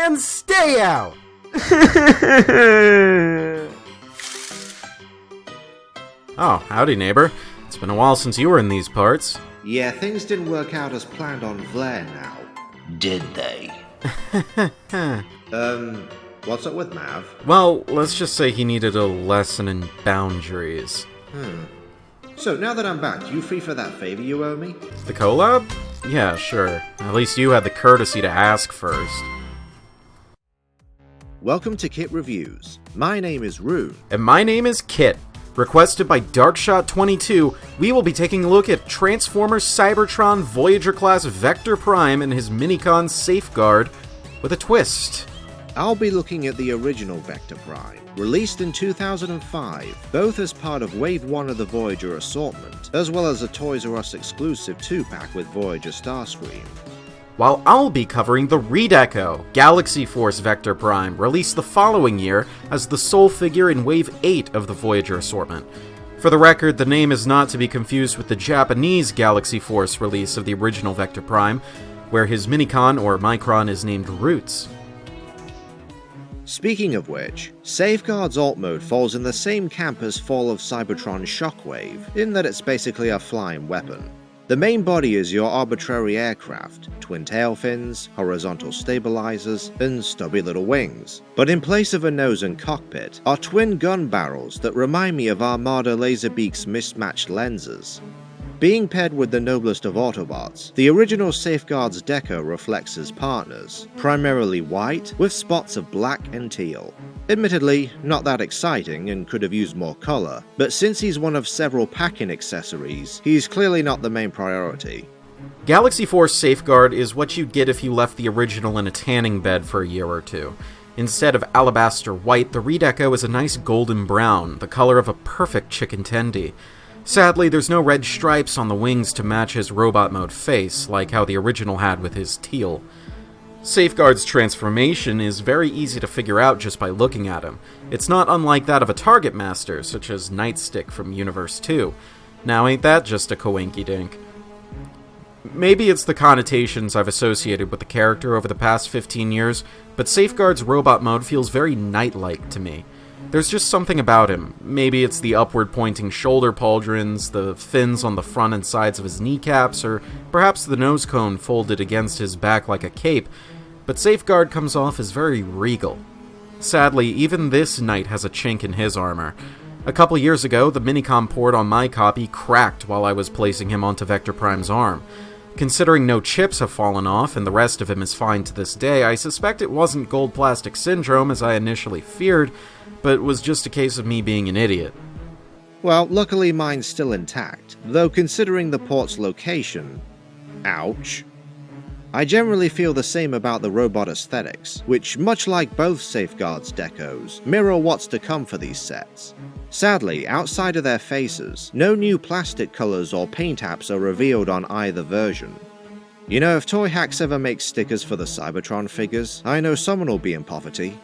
and stay out! Oh, howdy, neighbor. It's been a while since you were in these parts. Yeah, things didn't work out as planned on Vlaire now. Did they? What's up with Mav? Well, let's just say he needed a lesson in boundaries. So, now that I'm back, you free for that favor you owe me? The collab? Yeah, sure. At least you had the courtesy to ask first. Welcome to Kit Reviews. My name is Rune. And my name is Kit. Requested by Darkshot22, we will be taking a look at Transformers Cybertron Voyager-class Vector Prime and his Minicon Safeguard with a twist. I'll be looking at the original Vector Prime, released in 2005, both as part of Wave 1 of the Voyager assortment, as well as a Toys R Us exclusive 2-pack with Voyager Starscream. While I'll be covering the Redeco Galaxy Force Vector Prime, released the following year as the sole figure in Wave 8 of the Voyager assortment. For the record, the name is not to be confused with the Japanese Galaxy Force release of the original Vector Prime, where his Minicon or Micron is named Roots. Speaking of which, Safeguard's alt mode falls in the same camp as Fall of Cybertron Shockwave, in that it's basically a flying weapon. The main body is your arbitrary aircraft, twin tail fins, horizontal stabilizers, and stubby little wings. But in place of a nose and cockpit are twin gun barrels that remind me of Armada Laserbeak's mismatched lenses. Being paired with the noblest of Autobots, the original Safeguard's deco reflects his partners, primarily white with spots of black and teal. Admittedly, not that exciting and could have used more color, but since he's one of several packing accessories, he's clearly not the main priority. Galaxy Force Safeguard is what you'd get if you left the original in a tanning bed for a year or two. Instead of alabaster white, the Redeco is a nice golden brown, the color of a perfect chicken tendy. Sadly, there's no red stripes on the wings to match his robot mode face, like how the original had with his teal. Safeguard's transformation is very easy to figure out just by looking at him. It's not unlike that of a Target Master, such as Nightstick from Universe 2. Now ain't that just a coinky-dink? Maybe it's the connotations I've associated with the character over the past 15 years, but Safeguard's robot mode feels very knight-like to me. There's just something about him. Maybe it's the upward-pointing shoulder pauldrons, the fins on the front and sides of his kneecaps, or perhaps the nose cone folded against his back like a cape, but Safeguard comes off as very regal. Sadly, even this knight has a chink in his armor. A couple years ago, the Minicom port on my copy cracked while I was placing him onto Vector Prime's arm. Considering no chips have fallen off and the rest of him is fine to this day, I suspect it wasn't gold plastic syndrome as I initially feared, but was just a case of me being an idiot. Well, luckily mine's still intact, though considering the port's location... ouch. I generally feel the same about the robot aesthetics, which, much like both Safeguard's decos, mirror what's to come for these sets. Sadly, outside of their faces, no new plastic colors or paint apps are revealed on either version. You know, if Toy Hacks ever makes stickers for the Cybertron figures, I know someone will be in poverty.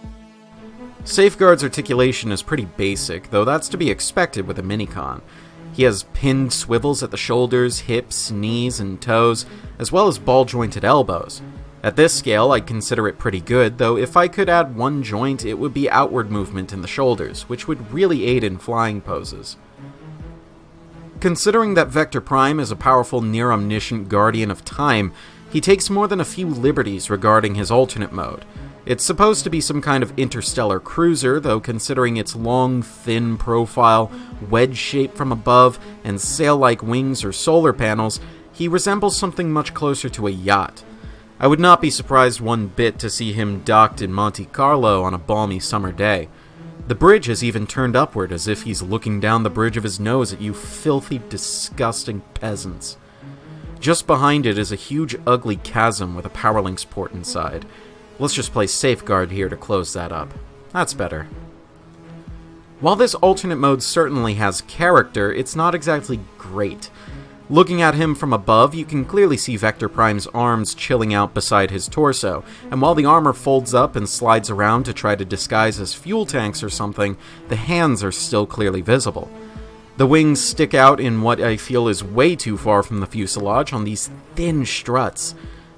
Safeguard's articulation is pretty basic, though that's to be expected with a Minicon. He has pinned swivels at the shoulders, hips, knees, and toes, as well as ball-jointed elbows. At this scale, I'd consider it pretty good, though if I could add one joint, it would be outward movement in the shoulders, which would really aid in flying poses. Considering that Vector Prime is a powerful near-omniscient guardian of time, he takes more than a few liberties regarding his alternate mode. It's supposed to be some kind of interstellar cruiser, though considering its long, thin profile, wedge shape from above, and sail-like wings or solar panels, he resembles something much closer to a yacht. I would not be surprised one bit to see him docked in Monte Carlo on a balmy summer day. The bridge is even turned upward as if he's looking down the bridge of his nose at you filthy, disgusting peasants. Just behind it is a huge, ugly chasm with a Powerlinks port inside. Let's just play Safeguard here to close that up. That's better. While this alternate mode certainly has character, it's not exactly great. Looking at him from above, you can clearly see Vector Prime's arms chilling out beside his torso, and while the armor folds up and slides around to try to disguise as fuel tanks or something, the hands are still clearly visible. The wings stick out in what I feel is way too far from the fuselage on these thin struts.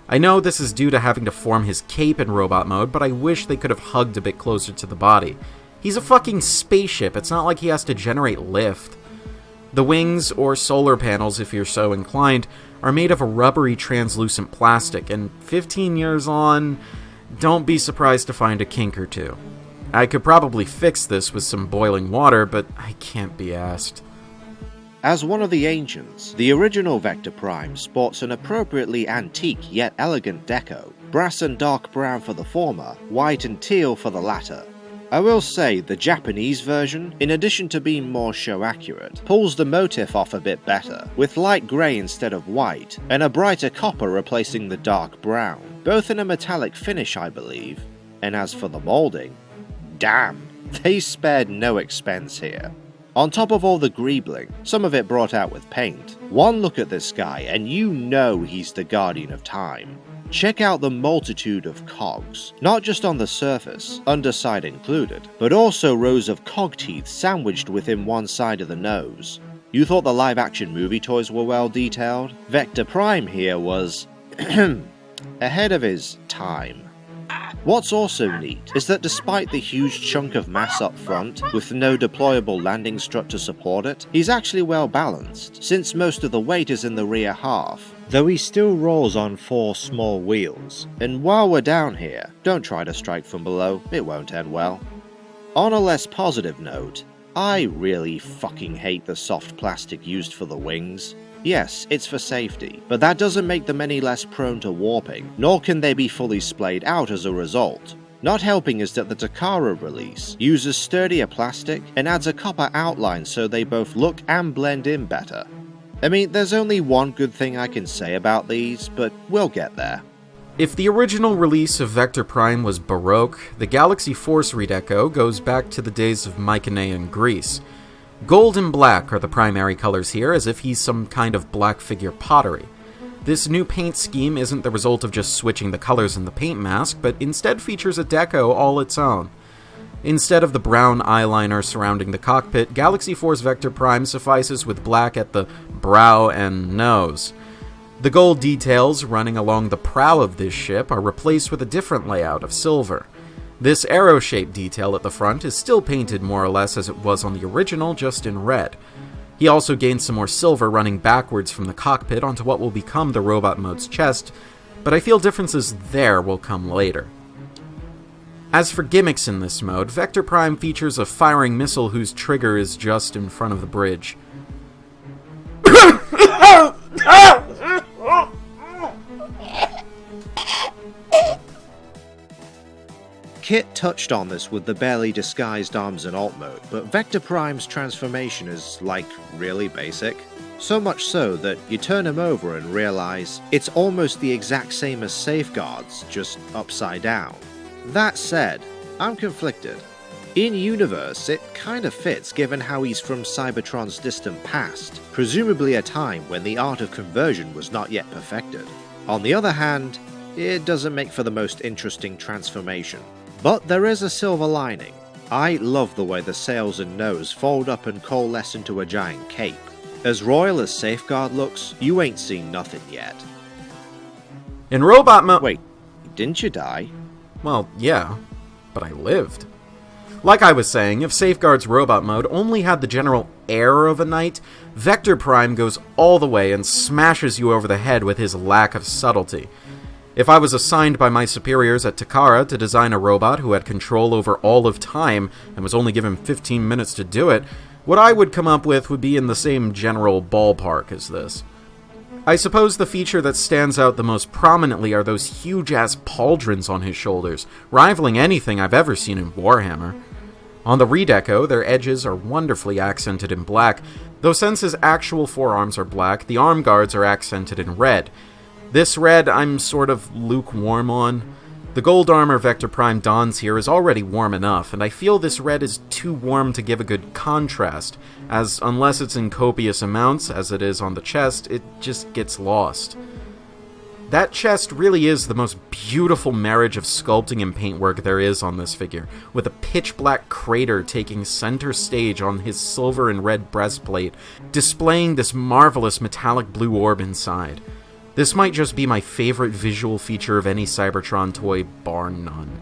I know this is due to having to form his cape in robot mode, but I wish they could have hugged a bit closer to the body. He's a fucking spaceship, it's not like he has to generate lift. The wings, or solar panels if you're so inclined, are made of a rubbery translucent plastic, and 15 years on, don't be surprised to find a kink or two. I could probably fix this with some boiling water, but I can't be asked. As one of the ancients, the original Vector Prime sports an appropriately antique yet elegant deco, brass and dark brown for the former, white and teal for the latter. I will say the Japanese version, in addition to being more show accurate, pulls the motif off a bit better, with light grey instead of white, and a brighter copper replacing the dark brown, both in a metallic finish I believe. And as for the moulding, damn, they spared no expense here. On top of all the greebling, some of it brought out with paint, one look at this guy and you know he's the guardian of time. Check out the multitude of cogs, not just on the surface, underside included, but also rows of cog teeth sandwiched within one side of the nose. You thought the live-action movie toys were well detailed? Vector Prime here was ahead of his time. What's also neat is that despite the huge chunk of mass up front, with no deployable landing strut to support it, he's actually well balanced, since most of the weight is in the rear half, though he still rolls on 4 small wheels. And while we're down here, don't try to strike from below, it won't end well. On a less positive note, I really fucking hate the soft plastic used for the wings. Yes, it's for safety, but that doesn't make them any less prone to warping, nor can they be fully splayed out as a result. Not helping is that the Takara release uses sturdier plastic and adds a copper outline so they both look and blend in better. I mean, there's only one good thing I can say about these, but we'll get there. If the original release of Vector Prime was Baroque, the Galaxy Force redeco goes back to the days of Mycenaean Greece. Gold and black are the primary colors here, as if he's some kind of black figure pottery. This new paint scheme isn't the result of just switching the colors in the paint mask, but instead features a deco all its own. Instead of the brown eyeliner surrounding the cockpit, Galaxy Force Vector Prime suffices with black at the brow and nose. The gold details running along the prow of this ship are replaced with a different layout of silver. This arrow-shaped detail at the front is still painted more or less as it was on the original, just in red. He also gained some more silver running backwards from the cockpit onto what will become the robot mode's chest, but I feel differences there will come later. As for gimmicks in this mode, Vector Prime features a firing missile whose trigger is just in front of the bridge. Kit touched on this with the barely disguised arms in alt mode, but Vector Prime's transformation is, like, really basic. So much so that you turn him over and realize it's almost the exact same as Safeguard's, just upside down. That said, I'm conflicted. In universe, it kinda fits given how he's from Cybertron's distant past, presumably a time when the art of conversion was not yet perfected. On the other hand, it doesn't make for the most interesting transformation. But there is a silver lining. I love the way the sails and nose fold up and coalesce into a giant cape. As royal as Safeguard looks, you ain't seen nothing yet. In robot mode... Wait, didn't you die? Well, yeah, but I lived. Like I was saying, if Safeguard's robot mode only had the general air of a knight, Vector Prime goes all the way and smashes you over the head with his lack of subtlety. If I was assigned by my superiors at Takara to design a robot who had control over all of time and was only given 15 minutes to do it, what I would come up with would be in the same general ballpark as this. I suppose the feature that stands out the most prominently are those huge-ass pauldrons on his shoulders, rivaling anything I've ever seen in Warhammer. On the redeco, their edges are wonderfully accented in black, though since his actual forearms are black, the arm guards are accented in red. This red I'm sort of lukewarm on. The gold armor Vector Prime dons here is already warm enough, and I feel this red is too warm to give a good contrast, as unless it's in copious amounts, as it is on the chest, it just gets lost. That chest really is the most beautiful marriage of sculpting and paintwork there is on this figure, with a pitch-black crater taking center stage on his silver and red breastplate, displaying this marvelous metallic blue orb inside. This might just be my favorite visual feature of any Cybertron toy, bar none.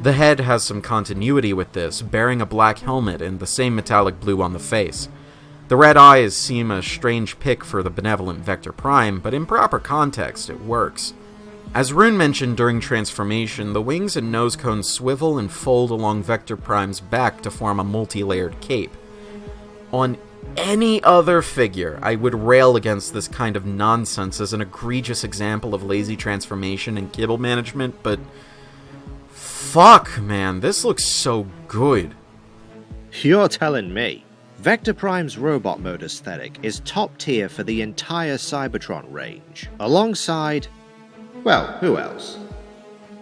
The head has some continuity with this, bearing a black helmet and the same metallic blue on the face. The red eyes seem a strange pick for the benevolent Vector Prime, but in proper context, it works. As Rune mentioned during transformation, the wings and nose cones swivel and fold along Vector Prime's back to form a multi-layered cape. On any other figure, I would rail against this kind of nonsense as an egregious example of lazy transformation and kibble management, but fuck, man, this looks so good. You're telling me. Vector Prime's robot mode aesthetic is top tier for the entire Cybertron range, alongside, well, who else?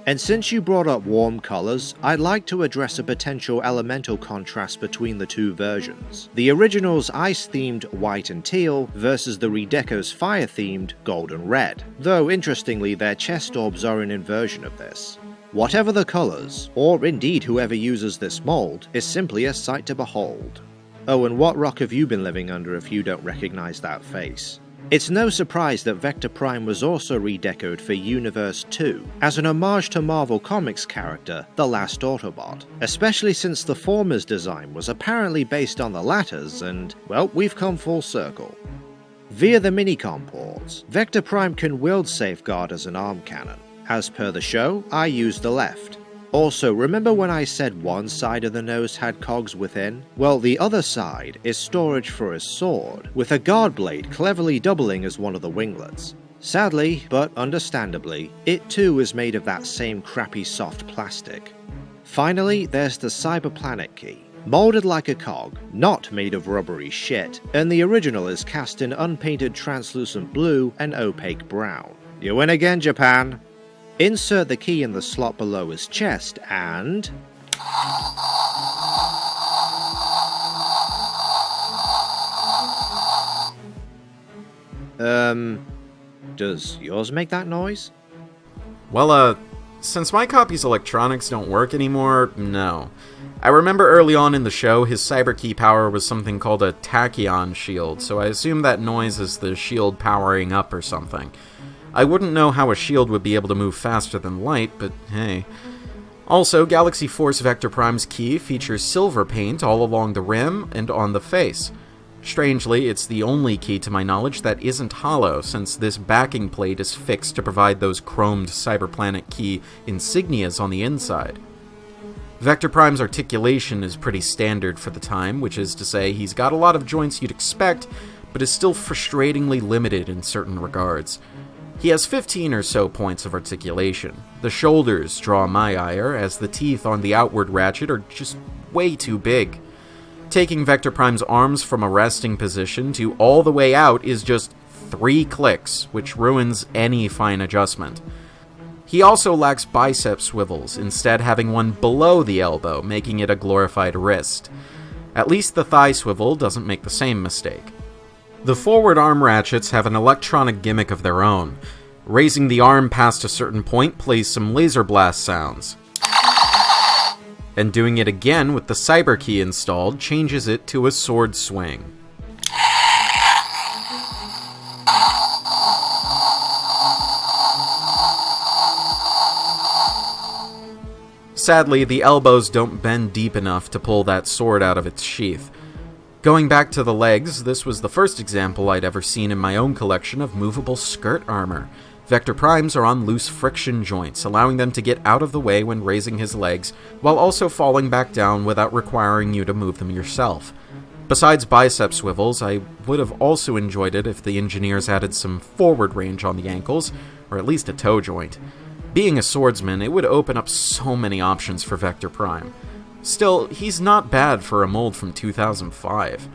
And since you brought up warm colors, I'd like to address a potential elemental contrast between the two versions. The original's ice-themed white and teal versus the Redeco's fire-themed gold and red, though interestingly their chest orbs are an inversion of this. Whatever the colors, or indeed whoever uses this mold, is simply a sight to behold. Oh, and what rock have you been living under if you don't recognize that face? It's no surprise that Vector Prime was also redecoed for Universe 2, as an homage to Marvel Comics character, the Last Autobot, especially since the former's design was apparently based on the latter's, and, well, we've come full circle. Via the Minicom ports, Vector Prime can wield Safeguard as an arm cannon. As per the show, I used the left. Also, remember when I said one side of the nose had cogs within? Well, the other side is storage for his sword, with a guard blade cleverly doubling as one of the winglets. Sadly, but understandably, it too is made of that same crappy soft plastic. Finally, there's the Cyberplanet key. Molded like a cog, not made of rubbery shit, and the original is cast in unpainted translucent blue and opaque brown. You win again, Japan! Insert the key in the slot below his chest and... Does yours make that noise? Well, since my copy's electronics don't work anymore, no. I remember early on in the show, his cyber key power was something called a tachyon shield, so I assume that noise is the shield powering up or something. I wouldn't know how a shield would be able to move faster than light, but hey. Also, Galaxy Force Vector Prime's key features silver paint all along the rim and on the face. Strangely, it's the only key to my knowledge that isn't hollow, since this backing plate is fixed to provide those chromed Cyberplanet key insignias on the inside. Vector Prime's articulation is pretty standard for the time, which is to say he's got a lot of joints you'd expect, but is still frustratingly limited in certain regards. He has 15 or so points of articulation. The shoulders draw my ire, as the teeth on the outward ratchet are just way too big. Taking Vector Prime's arms from a resting position to all the way out is just 3 clicks, which ruins any fine adjustment. He also lacks bicep swivels, instead having one below the elbow, making it a glorified wrist. At least the thigh swivel doesn't make the same mistake. The forward arm ratchets have an electronic gimmick of their own. Raising the arm past a certain point plays some laser blast sounds. And doing it again with the cyber key installed changes it to a sword swing. Sadly, the elbows don't bend deep enough to pull that sword out of its sheath. Going back to the legs, this was the first example I'd ever seen in my own collection of movable skirt armor. Vector Primes are on loose friction joints, allowing them to get out of the way when raising his legs, while also falling back down without requiring you to move them yourself. Besides bicep swivels, I would have also enjoyed it if the engineers added some forward range on the ankles, or at least a toe joint. Being a swordsman, it would open up so many options for Vector Prime. Still, he's not bad for a mold from 2005.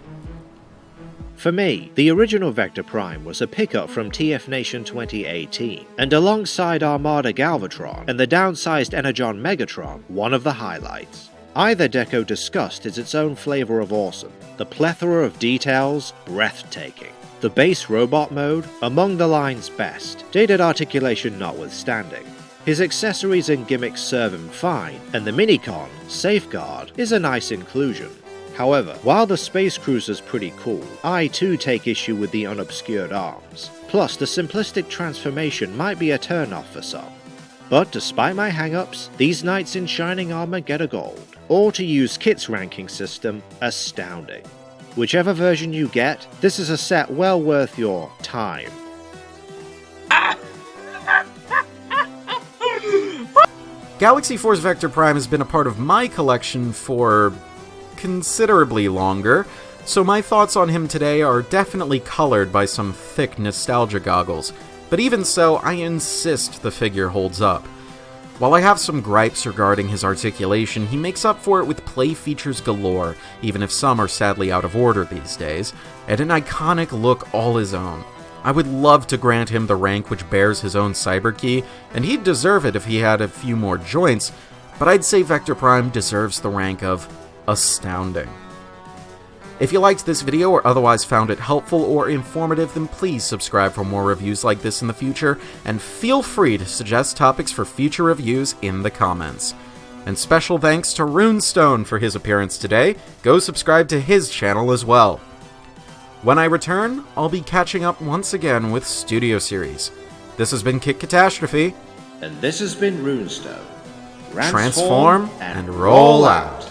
For me, the original Vector Prime was a pickup from TF Nation 2018, and alongside Armada Galvatron and the downsized Energon Megatron, one of the highlights. Either deco discussed is its own flavor of awesome, the plethora of details, breathtaking. The base robot mode, among the line's best, dated articulation notwithstanding. His accessories and gimmicks serve him fine, and the Minicon, Safeguard, is a nice inclusion. However, while the space cruiser's pretty cool, I too take issue with the unobscured arms. Plus, the simplistic transformation might be a turn-off for some. But despite my hang-ups, these knights in shining armor get a gold. Or to use Kit's ranking system, astounding. Whichever version you get, this is a set well worth your time. Galaxy Force Vector Prime has been a part of my collection for considerably longer, so my thoughts on him today are definitely colored by some thick nostalgia goggles. But even so, I insist the figure holds up. While I have some gripes regarding his articulation, he makes up for it with play features galore, even if some are sadly out of order these days, and an iconic look all his own. I would love to grant him the rank which bears his own cyber key, and he'd deserve it if he had a few more joints, but I'd say Vector Prime deserves the rank of astounding. If you liked this video or otherwise found it helpful or informative, then please subscribe for more reviews like this in the future, and feel free to suggest topics for future reviews in the comments. And special thanks to RUNESTONE for his appearance today. Go subscribe to his channel as well. When I return, I'll be catching up once again with Studio Series. This has been Kit Katastrophe. And this has been RUNESTONE. Transform and roll out.